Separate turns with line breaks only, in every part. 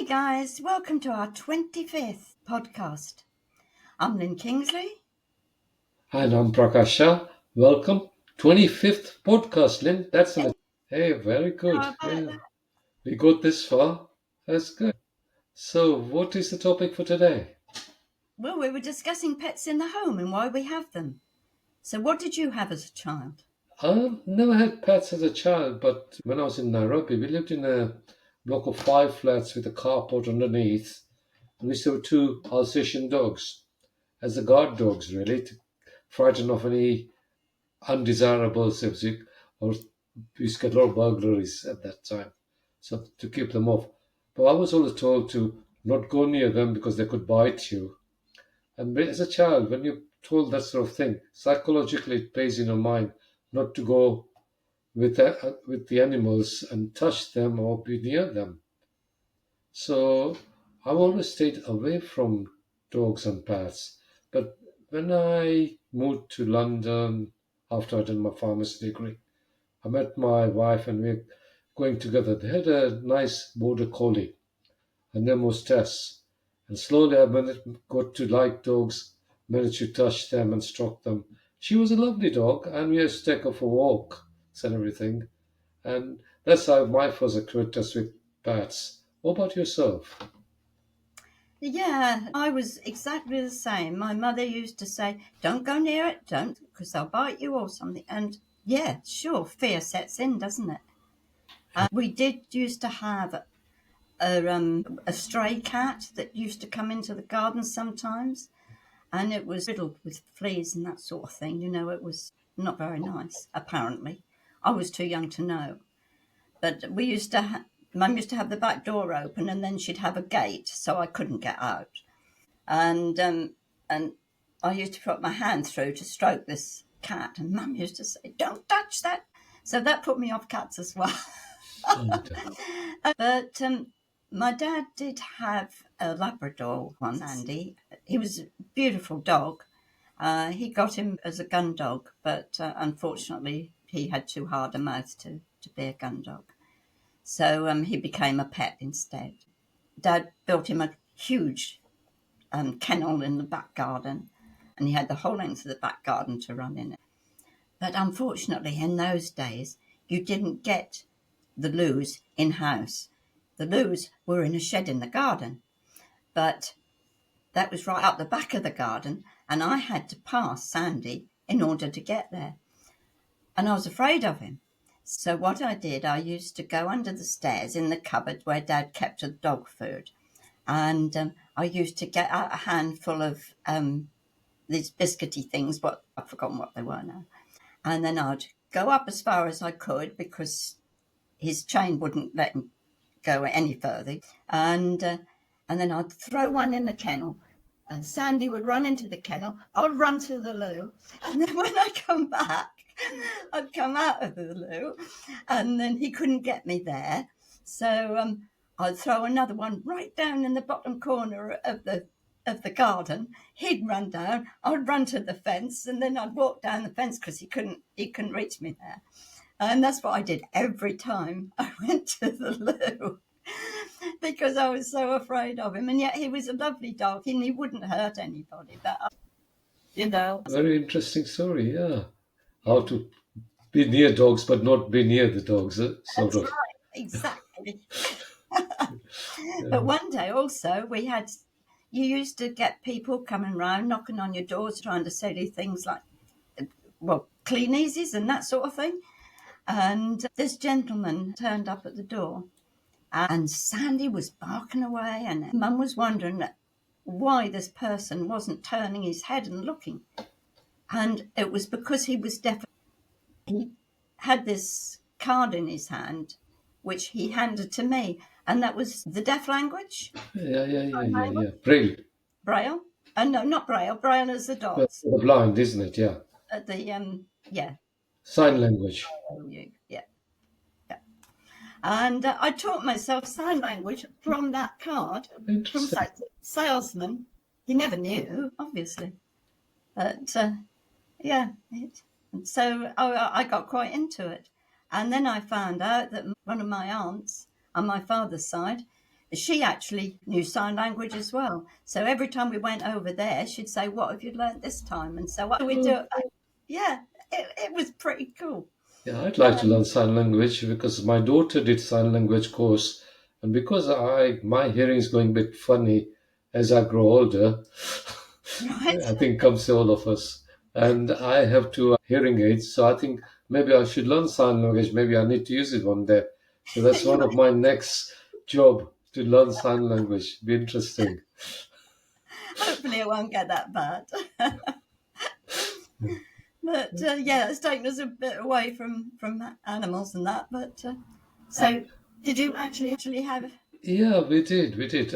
guys, welcome to our 25th podcast. I'm Lynn Kingsley.
And I'm Prakasha. Welcome. 25th podcast, Lynn. Hey, very good.
How about
Yeah,
that?
we got this far. That's good. So, what is the topic for today?
Well, we were discussing pets in the home and why we have them. So, what did you have as a child?
I never had pets as a child, but when I was in Nairobi, we lived in a block of 5 flats with a carport underneath. And we used to have two Alsatian dogs as the guard dogs, really, to frighten off any undesirables. Or we used to get a lot of burglaries at that time, so to keep them off. But I was always told to not go near them because they could bite you. And as a child, when you're told that sort of thing, psychologically it plays in your mind not to go with the animals and touch them or be near them. So I've always stayed away from dogs and cats. But when I moved to London after I did my pharmacy degree, I met my wife and we're going together. They had a nice border collie. Her name was Tess. And slowly got to like dogs, managed to touch them and stroke them. She was a lovely dog, and we used to take her for walks and everything. And that's how my first acquaintance with pets. What about yourself?
Yeah, I was exactly the same. My mother used to say, don't go near it, don't, because they'll bite you or something. And yeah, sure, fear sets in, doesn't it? We did used to have a stray cat that used to come into the garden sometimes. And it was riddled with fleas and that sort of thing. It was not very nice, apparently. I was too young to know. But Mum used to have the back door open and then she'd have a gate so I couldn't get out. And I used to put my hand through to stroke this cat and Mum used to say, don't touch that. So that put me off cats as well.
Oh,
But my dad did have a Labrador once, Andy. He was a beautiful dog. He got him as a gun dog, but unfortunately he had too hard a mouth to be a gun dog. So he became a pet instead. Dad built him a huge kennel in the back garden, and he had the whole length of the back garden to run in it. But unfortunately, in those days, you didn't get the loos in-house. The loos were in a shed in the garden, but that was right up the back of the garden, and I had to pass Sandy in order to get there. And I was afraid of him. So what I did, I used to go under the stairs in the cupboard where Dad kept the dog food. And I used to get out a handful of these biscuity things, I've forgotten what they were now. And then I'd go up as far as I could because his chain wouldn't let him go any further. And then I'd throw one in the kennel. And Sandy would run into the kennel. I'd run to the loo. And then when I come back, I'd come out of the loo. And then he couldn't get me there. So I'd throw another one right down in the bottom corner of the garden. He'd run down. I'd run to the fence. And then I'd walk down the fence because he couldn't reach me there. And that's what I did every time I went to the loo. Because I was so afraid of him. And yet he was a lovely dog and he wouldn't hurt anybody. But.
very interesting story, yeah. How to be near dogs but not be near the dogs, sort
That's
of.
right, exactly. But
Yeah.
one day also you used to get people coming round, knocking on your doors, trying to sell you things like, well, clean easies and that sort of thing. And this gentleman turned up at the door and Sandy was barking away and Mum was wondering why this person wasn't turning his head and looking. And it was because he was deaf. He had this card in his hand, which he handed to me, and that was the deaf language,
Yeah. Braille.
Braille. No, not Braille. Braille is the
Well,
dots.
the blind, isn't it? Yeah.
Yeah,
Sign language.
yeah. And I taught myself sign language from that card, from
Interesting.
salesman. He never knew, obviously, but yeah. And so I got quite into it. And then I found out that one of my aunts on my father's side, she actually knew sign language as well. So every time we went over there, she'd say, "What have you learnt this time?" And so we do. Yeah, it was pretty cool.
Yeah, I'd like to
Um,
learn sign language because my daughter did sign language course, and because I my hearing is going a bit funny as I grow older,
right.
I think comes to all of us, and I have two hearing aids, so I think maybe I should learn sign language. Maybe I need to use it one day. So that's
You
one of my next job to learn sign language. Be interesting.
hopefully it won't get that bad. But yeah, it's taken us a bit away from animals and that. But so, did you actually have?
Yeah, we did. We did.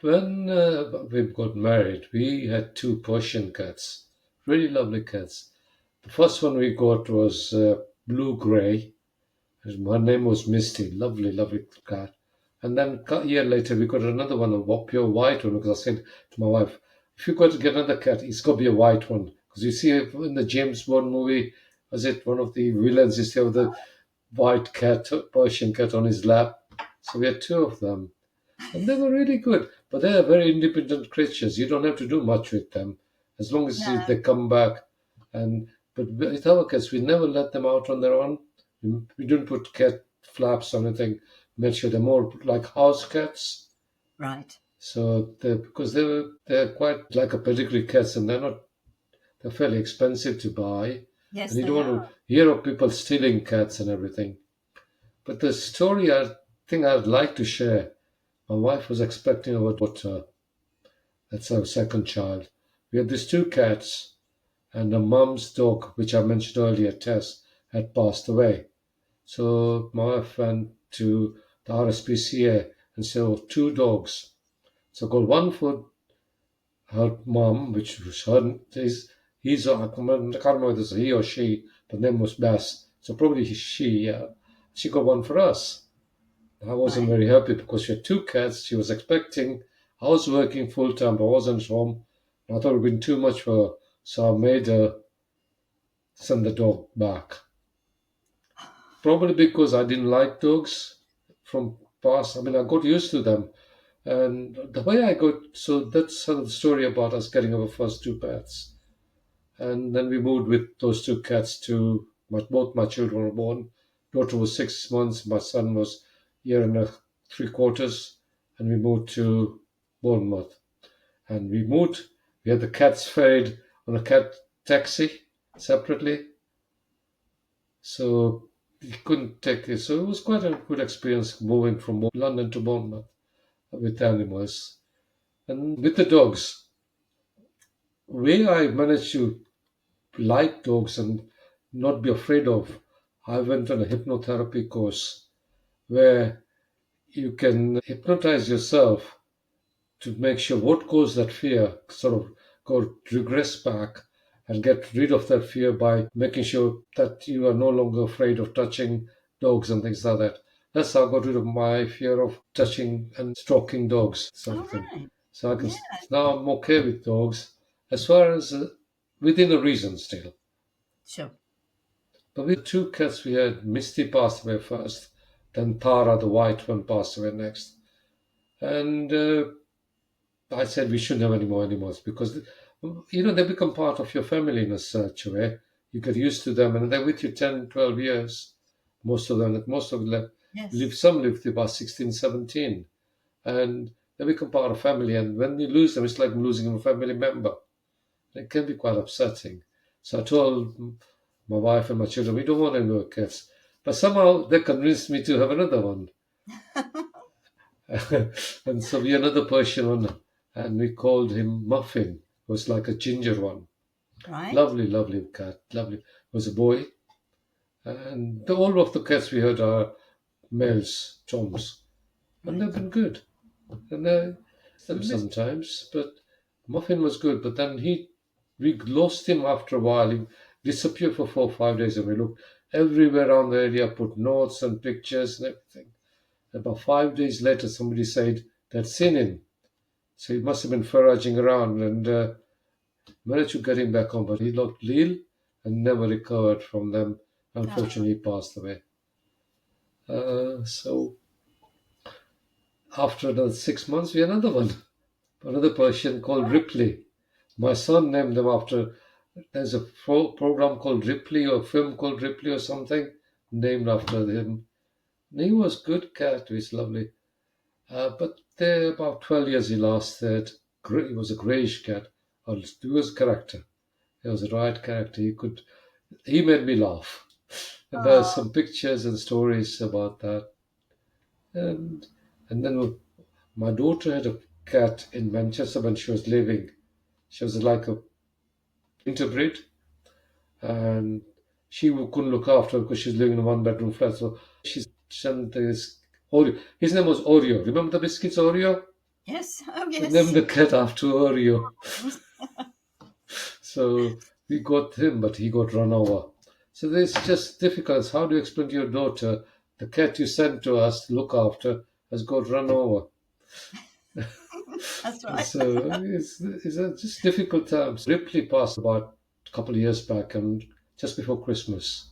When we got married, we had two Persian cats, really lovely cats. The first one we got was blue gray. Her name was Misty. Lovely, lovely cat. And then a year later, we got another one, a pure white one, because I said to my wife, if you got to get another cat, it's got to be a white one. Because you see in the James Bond movie, was it one of the villains used to have the white cat, Persian cat on his lap? So we had two of them. And they were really good. But they are very independent creatures. You don't have to do much with them. As long as
No,
they come back. And but with our cats, we never let them out on their own. We didn't put cat flaps or anything. Made sure they're more like house cats.
right.
So they because they're quite like a pedigree cats and they're fairly expensive to buy. And
Yes,
you
they
don't want
are.
to hear of people stealing cats and everything. But the story I think I'd like to share. My wife was expecting our daughter. That's our second child. We had these two cats, and the mum's dog, which I mentioned earlier, Tess, had passed away. So my wife went to the RSPCA and said, two dogs. So got one for her mum, which was her. I can't remember whether it's he or she, but name was Bess. So probably she. She got one for us. I wasn't
Right.
very happy because she had two cats. She was expecting. I was working full time, but I wasn't home. And I thought it would been too much for her, so I made her send the dog back. Probably because I didn't like dogs from past. I mean, I got used to them, and the way I got so that's sort of the story about us getting our first two pets, and then we moved with those two cats to both my children were born. Daughter was 6 months, my son was year and a three quarters, and we moved to Bournemouth. And we moved. We had the cats ferried on a cat taxi separately, so we couldn't take it. So it was quite a good experience moving from London to Bournemouth with animals and with the dogs. Way I managed to like dogs and not be afraid of. I went on a hypnotherapy course where you can hypnotize yourself to make sure what caused that fear, sort of go regress back and get rid of that fear by making sure that you are no longer afraid of touching dogs and things like that. That's how I got rid of my fear of touching and stroking dogs, sort
All
of thing.
right.
So I can
Yeah.
now I'm okay with dogs as far as within a reason still.
Sure.
But with two cats we had, Misty passed away first, then Tara, the white one, passed away next. And I said we shouldn't have any more animals because, they become part of your family in a such a way. You get used to them and they're with you 10, 12 years. Most of them
Yes.
some live to about 16, 17. And they become part of family. And when you lose them, it's like losing a family member. It can be quite upsetting. So I told my wife and my children, we don't want any more cats. But somehow they convinced me to have another one. And so we had another Persian one, and we called him Muffin. It was like a ginger one.
Right.
Lovely, lovely cat. Lovely. It was a boy. And all of the cats we had are males, toms. And they've
Right.
been good. And they them
Mm.
sometimes, but Muffin was good. But then we lost him after a while. He disappeared for 4 or 5 days, and we looked everywhere around the area, put notes and pictures and everything. About 5 days later, somebody said they'd seen him, so he must have been foraging around and managed to get him back home. But he looked ill and never recovered from them.
Oh,
Unfortunately, he passed away. So after another 6 months, we had another one, another Persian called Ripley. My son named them after. There's a program called Ripley or film called Ripley or something named after him. And he was good cat. He's lovely. But there, about 12 years he lost that. He was a greyish cat. He was character. He was the right character. He made me laugh. And there are
Oh,
some pictures and stories about that. And and then my daughter had a cat in Manchester when she was living. She was like a interbreed, and couldn't look after her because she was living in a one-bedroom flat. So she sent this Oreo. His name was Oreo. Remember the biscuits Oreo?
yes. Oh,
We named
yes.
the cat after Oreo. So we got him, but he got run over. So there's just difficult. How do you explain to your daughter the cat you sent to us to look after has got run over?
That's right.
So it's just difficult times. Ripley passed about a couple of years back, and just before Christmas,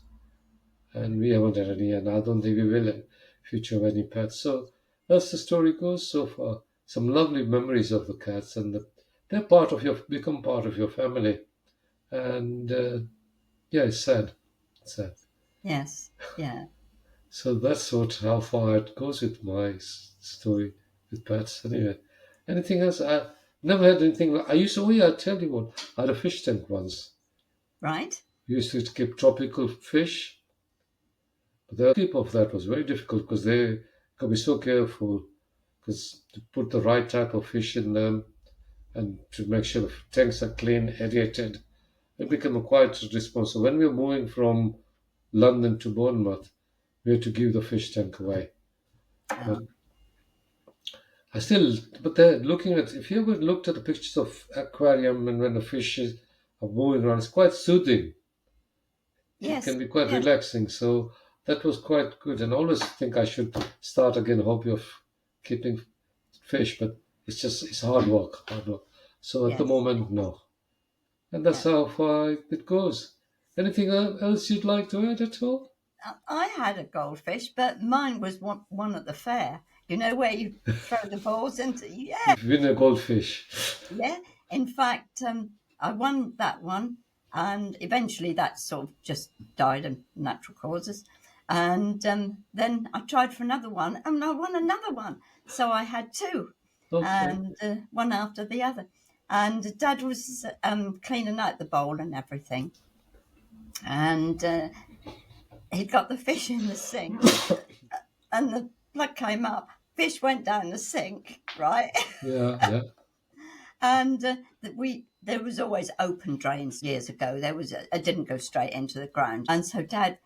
and we haven't had any, and I don't think we will in future have any pets. So that's the story goes so far. Some lovely memories of the cats, and they're become part of your family, and yeah, it's sad. It's sad.
Yes. Yeah.
So that's how far it goes with my story with pets. Anyway, anything else? I never had anything. I used to. Oh yeah, I tell you what. I had a fish tank once.
Right.
We used to keep tropical fish, but the keep of that was very difficult because they could be so careful because to put the right type of fish in them and to make sure the tanks are clean, aerated. It became a quite responsible. When we were moving from London to Bournemouth, we had to give the fish tank away. But
Um,
I still, but they're looking at, if you ever looked at the pictures of aquarium and when the are moving around, it's quite soothing. It
yes.
can be quite
Yes.
relaxing. So that was quite good. And I always think I should start again, hobby of keeping fish, but it's hard work. So at the
Yes.
moment, no. And that's
Yeah.
how far it goes. Anything else you'd like to add at all?
I had a goldfish, but mine was one at the fair. You know where you throw the balls into? Yeah,
You've been a goldfish.
yeah. In fact, I won that one, and eventually that sort of just died of natural causes. And then I tried for another one, and I won another one. So I had two,
Okay.
and one after the other. And Dad was cleaning out the bowl and everything, and he'd got the fish in the sink, and the plug came up. Fish went down the sink, right?
Yeah, yeah.
And we there was always open drains years ago. It didn't go straight into the ground, and so Dad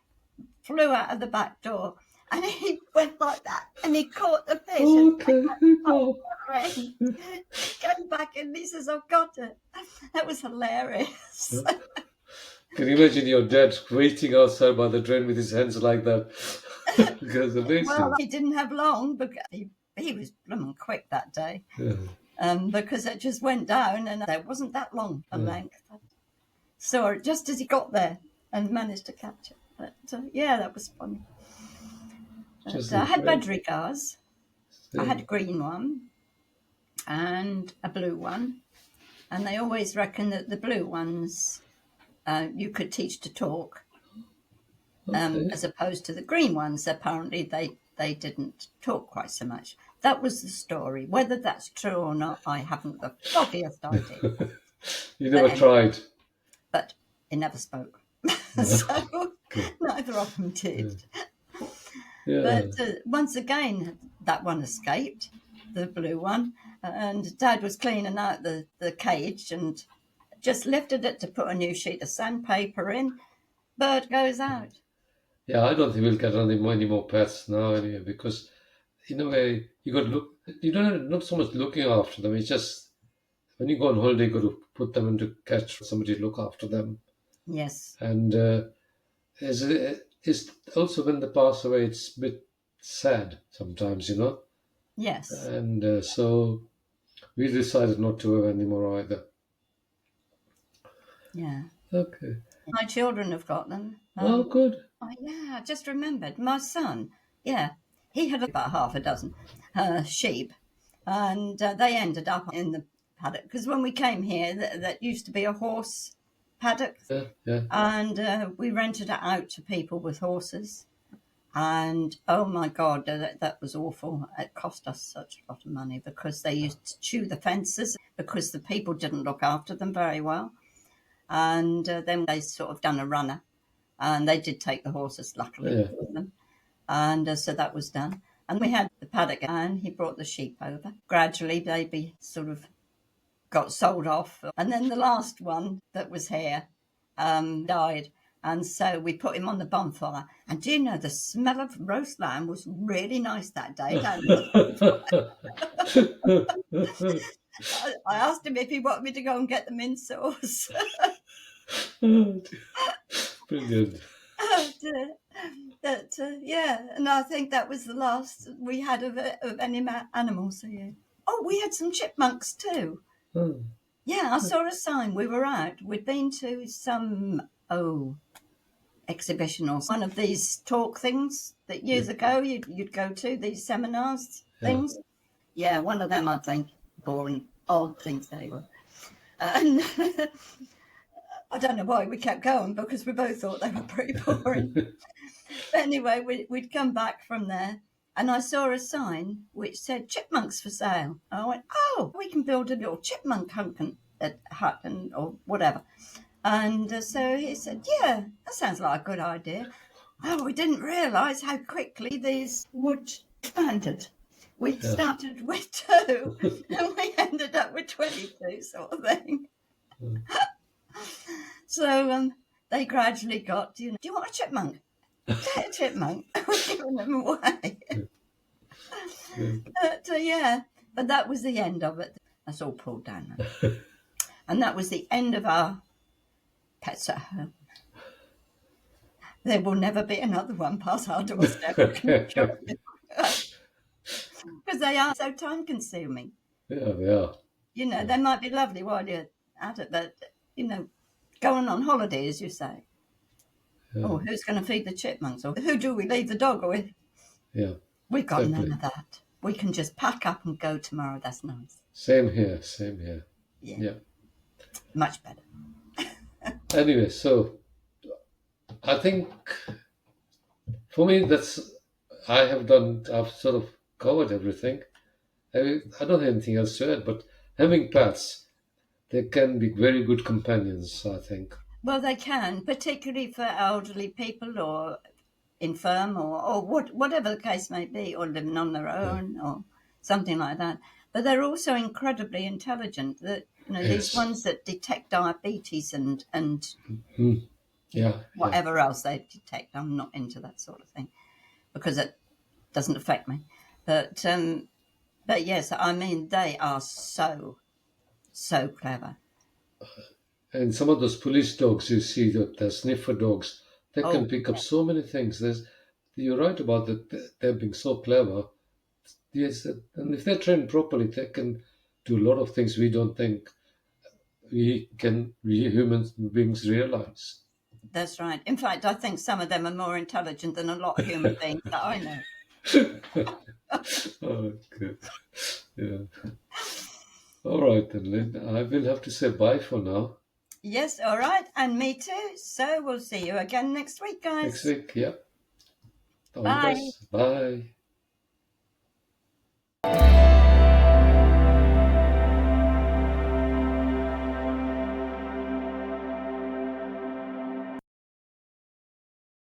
flew out of the back door, and he went like that, and he caught the fish and went
Okay.
up
No.
the drain. He came back and he says, "I've got it." That was hilarious.
Can you imagine your dad waiting outside by the drain with his hands like that? That's
Well,
amazing.
he didn't have long because he was blooming quick that day.
Yeah,
Because it just went down and there wasn't that long a
yeah.
length. I saw it just as he got there and managed to catch it. But yeah, that was funny. But
Just
I had
great.
budgerigars. I
Yeah.
had a green one and a blue one. And they always reckon that the blue ones you could teach to talk,
Okay.
as opposed to the green ones. Apparently, they didn't talk quite so much. That was the story. Whether that's true or not, I haven't the foggiest idea.
You
But
never
anyway,
tried.
but he never spoke.
No.
So
Okay.
neither of them did.
Yeah. Yeah.
But once again, that one escaped, the blue one, and Dad was cleaning out the cage and just lifted it to put a new sheet of sandpaper in. Bird goes out.
Yeah, I don't think we'll get any more pets now anyway, because in a way you got to look. You don't have, not so much looking after them. It's just when you go on holiday, you got to put them into catch somebody to look after them,
Yes,
and it's also when they pass away, it's a bit sad sometimes,
yes,
and so we decided not to have any more either.
yeah.
Okay.
My children have got them.
Oh, good.
Oh, yeah, I just remembered. My son, yeah, he had about half a dozen. sheep, and they ended up in the paddock because when we came here, that used to be a horse paddock,
Yeah, yeah.
and we rented it out to people with horses. And oh my God, that was awful. It cost us such a lot of money because they used to chew the fences because the people didn't look after them very well. And then they sort of done a runner, and they did take the horses, luckily
Yeah.
for them. And so that was done. And we had the paddock, and he brought the sheep over. Gradually, they sort of got sold off. And then the last one that was here died. And so we put him on the bonfire. And do you know, the smell of roast lamb was really nice that day down at the I asked him if he wanted me to go and get the mint sauce.
Brilliant.
Oh, dear. Yeah, and I think that was the last we had of any animals here. Oh, we had some chipmunks too.
Oh,
Yeah, I saw a sign. We were out. We'd been to some exhibition or one of these talk things that years ago you'd go to, these seminars
yeah.
things. Yeah, one of them, I think. Boring, odd things they were. And I don't know why we kept going because we both thought they were pretty boring. But anyway, we'd come back from there and I saw a sign which said chipmunks for sale. I went, oh, we can build a little chipmunk hut or whatever. And so he said, yeah, that sounds like a good idea. Oh, we didn't realise how quickly these would expanded. We
Yeah.
started with 2 and we ended up with 22 sort of thing. So they gradually got, do you want a chipmunk? Get a chipmunk. We're giving them away. But that was the end of it. That's all pulled down now. And that was the end of our pets at home. There will never be another one past our doorstep. Because they are so time consuming.
Yeah, they are.
You know, they might be lovely while you're at it, but, you know, going on holiday, as you say.
Yeah.
Oh, who's going to feed the chipmunks? Or who do we leave the dog with?
Yeah.
We've got
Exactly.
none of that. We can just pack up and go tomorrow. That's nice.
Same here. Same here.
Yeah.
Yeah.
Much better.
Anyway, so I think for me I've sort of covered everything. I don't have anything else to add, but having pets, they can be very good companions, I think.
Well, they can, particularly for elderly people or infirm or whatever the case may be, or living on their own or something like that. But they're also incredibly intelligent. That these
Yes.
ones that detect diabetes and
Yeah.
whatever else they detect. I'm not into that sort of thing because it doesn't affect me. But yes, I mean they are so clever.
And some of those police dogs you see, the sniffer dogs, they can
Oh,
pick up so many things. You're right about that. They're being so clever. Yes, and if they're trained properly, they can do a lot of things we don't think we human beings realize.
that's right. In fact, I think some of them are more intelligent than a lot of human beings that I know.
Oh, good. Yeah. All right, then, Lynn. I will have to say bye for now.
Yes, all right. And me too. So we'll see you again next week,
Next
guys.
week, yeah. All the
Bye.
best. Bye.